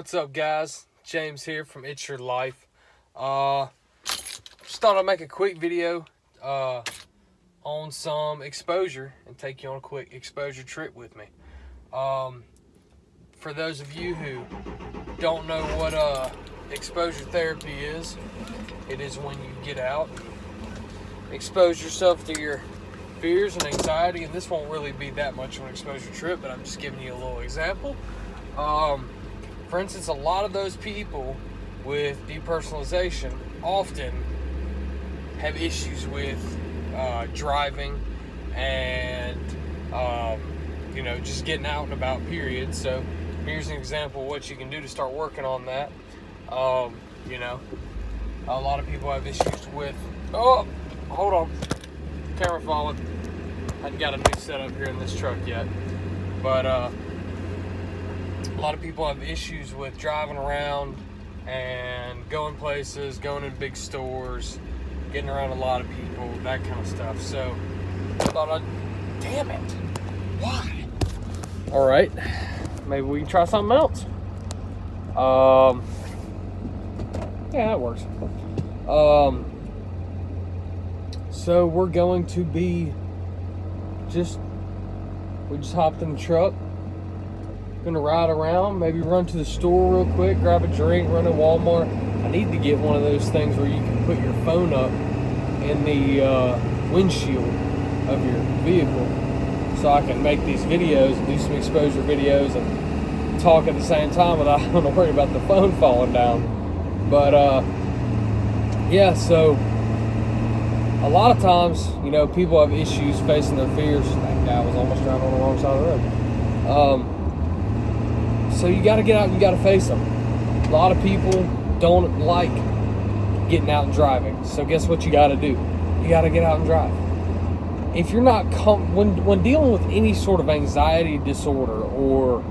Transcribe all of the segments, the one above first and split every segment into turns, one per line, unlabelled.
What's up, guys? James here from It's Your Life. Just thought I'd make a quick video on some exposure and take you on a quick exposure trip with me. For those of you who don't know what exposure therapy is, it is when you get out, expose yourself to your fears and anxiety, and this won't really be that much of an exposure trip, but I'm just giving you a little example. For instance, a lot of those people with depersonalization often have issues with driving and just getting out and about, period. So here's an example of what you can do to start working on that. A lot of people have issues with hold on, camera falling. I hadn't got a new setup here in this truck yet, but a lot of people have issues with driving around and going places, going in big stores, getting around a lot of people, that kind of stuff. So I thought damn it, why? All right, maybe we can try something else. Yeah, that works. So we're going to be we just hopped in the truck, gonna ride around, maybe run to the store real quick, grab a drink, run to Walmart. I need to get one of those things where you can put your phone up in the windshield of your vehicle, so I can make these videos and do some exposure videos and talk at the same time without having to worry about the phone falling down. But yeah, so a lot of times, people have issues facing their fears. That guy was almost driving on the wrong side of the road. So you got to get out and you got to face them. A lot of people don't like getting out and driving. So guess what you got to do? You got to get out and drive. If you're not when dealing with any sort of anxiety disorder or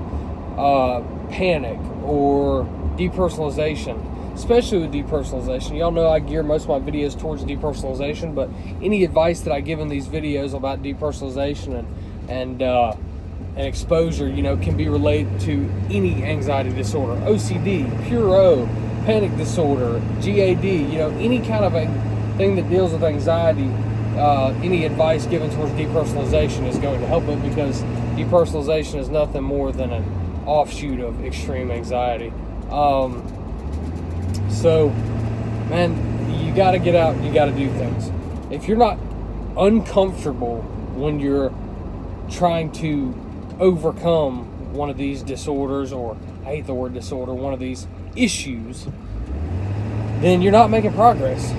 panic or depersonalization, especially with depersonalization, y'all know I gear most of my videos towards depersonalization, but any advice that I give in these videos about depersonalization and exposure, can be related to any anxiety disorder, OCD, pure O, panic disorder, GAD, any kind of a thing that deals with anxiety. Any advice given towards depersonalization is going to help it, because depersonalization is nothing more than an offshoot of extreme anxiety. So, man, you got to get out, you got to do things. If you're not uncomfortable when you're trying to overcome one of these disorders, or I hate the word disorder, one of these issues, then you're not making progress.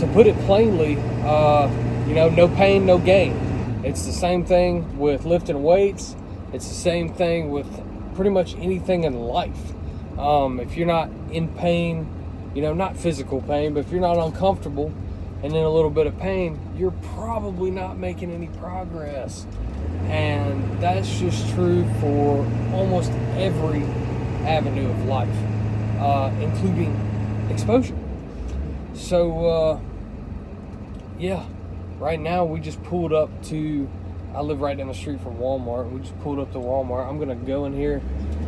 To put it plainly, no pain, no gain. It's the same thing with lifting weights. It's the same thing with pretty much anything in life. If you're not in pain, not physical pain, but if you're not uncomfortable and in a little bit of pain, you're probably not making any progress. And that's just true for almost every avenue of life, including exposure. So, yeah, right now we just pulled up to, I live right down the street from Walmart. We just pulled up to Walmart. I'm going to go in here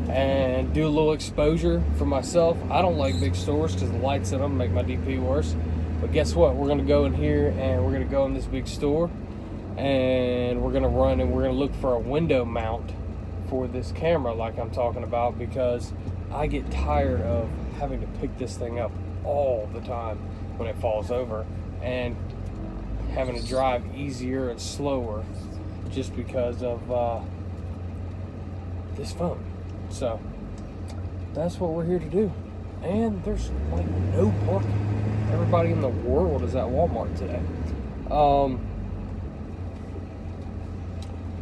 and do a little exposure for myself. I don't like big stores because the lights in them make my DP worse. But guess what? We're going to go in here and we're going to go in this big store and we're going to run and we're going to look for a window mount for this camera like I'm talking about, because I get tired of having to pick this thing up all the time when it falls over and having to drive easier and slower just because of this phone. So that's what we're here to do. And there's like no parking. Everybody in the world is at Walmart today.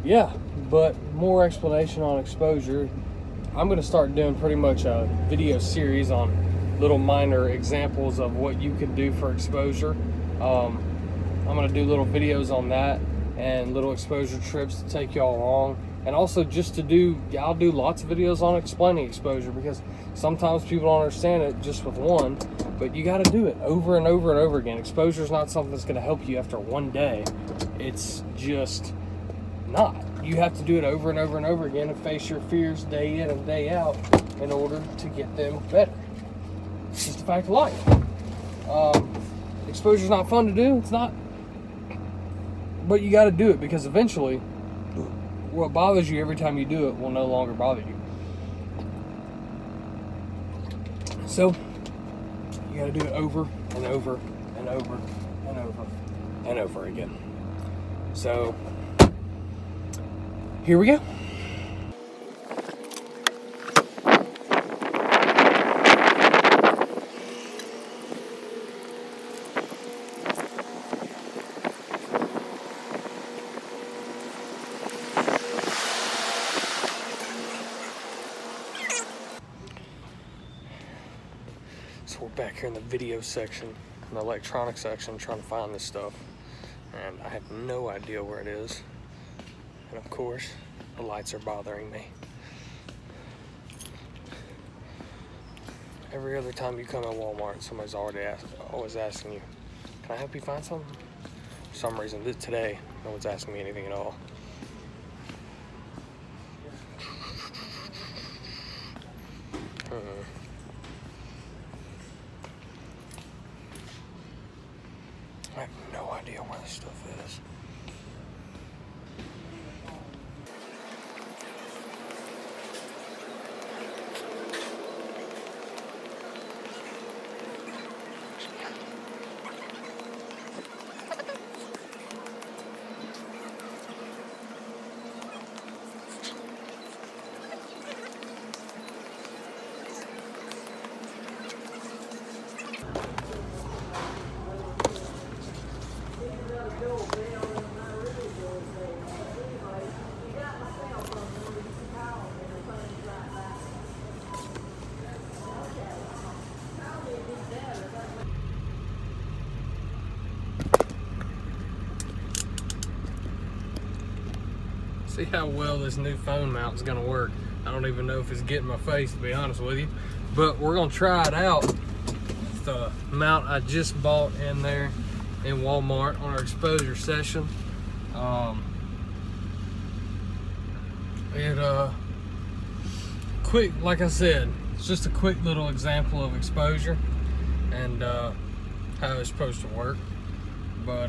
Yeah, but more explanation on exposure. I'm going to start doing pretty much a video series on little minor examples of what you can do for exposure. I'm going to do little videos on that and little exposure trips to take y'all along. And also I'll do lots of videos on explaining exposure, because sometimes people don't understand it just with one, but you got to do it over and over and over again. Exposure is not something that's going to help you after one day. It's just not. you have to do it over and over and over again and face your fears day in and day out in order to get them better. It's just a fact of life. Exposure's not fun to do. It's not. But you got to do it, because eventually what bothers you every time you do it will no longer bother you. So you got to do it over and over and over and over and over again. So here we go. So we're back here in the video section, in the electronics section, trying to find this stuff. And I have no idea where it is. And of course, the lights are bothering me. Every other time you come to Walmart, somebody's always asking you, can I help you find something? For some reason, today, no one's asking me anything at all. I have no idea where this stuff is. See how well this new phone mount is gonna work. I don't even know if it's getting my face, to be honest with you, but we're gonna try it out. The mount I just bought in there in Walmart on our exposure session. Quick, like I said, it's just a quick little example of exposure and how it's supposed to work. But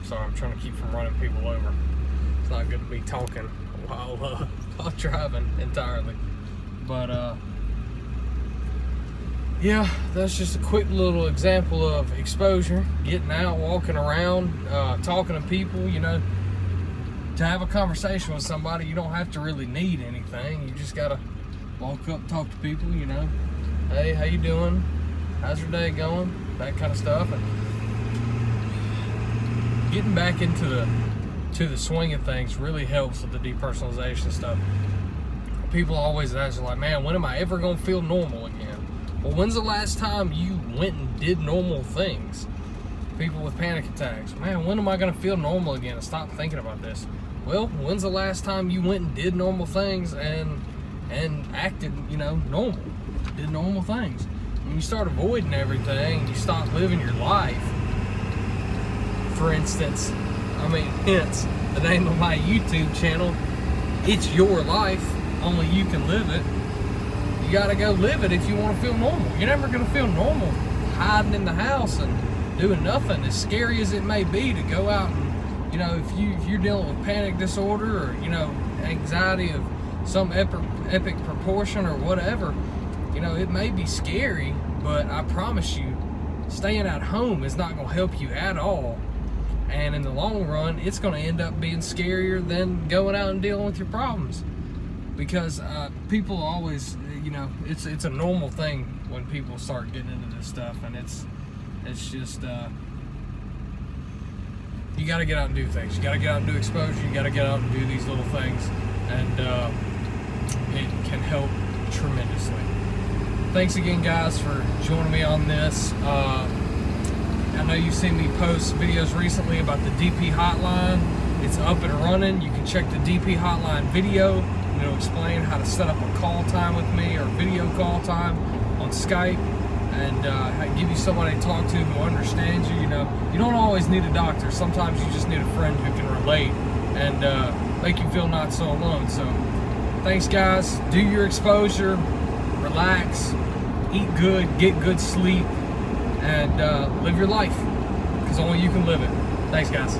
sorry, I'm trying to keep from running people over. It's not good to be talking while driving entirely. But yeah, that's just a quick little example of exposure. Getting out, walking around, talking to people, you know. To have a conversation with somebody, you don't have to really need anything. You just gotta walk up, talk to people, you know. Hey, how you doing? How's your day going? That kind of stuff. And getting back into the swing of things really helps with the depersonalization stuff. People always ask, like, man, when am I ever gonna feel normal again? Well, when's the last time you went and did normal things? People with panic attacks, man, when am I gonna feel normal again and stop thinking about this? Well, when's the last time you went and did normal things and acted, you know, normal? Did normal things. When you start avoiding everything, you stop living your life. For instance, I mean, hence the name of my YouTube channel, It's Your Life, Only You Can Live It. You gotta go live it if you wanna feel normal. You're never gonna feel normal hiding in the house and doing nothing, as scary as it may be to go out and, you know, if you're dealing with panic disorder or, you know, anxiety of some epic proportion or whatever, you know, it may be scary, but I promise you, staying at home is not gonna help you at all. And in the long run, it's gonna end up being scarier than going out and dealing with your problems. Because people always, you know, it's a normal thing when people start getting into this stuff, and it's just, you gotta get out and do things. You gotta get out and do exposure. You gotta get out and do these little things, and it can help tremendously. Thanks again, guys, for joining me on this. I know you've seen me post videos recently about the DP hotline. It's up and running. You can check the DP hotline video. It'll explain how to set up a call time with me or video call time on Skype. and give you somebody to talk to who understands you. You know, you don't always need a doctor. Sometimes you just need a friend who can relate and make you feel not so alone. So thanks, guys. Do your exposure, relax, eat good, get good sleep, and live your life, because only you can live it. Thanks, guys.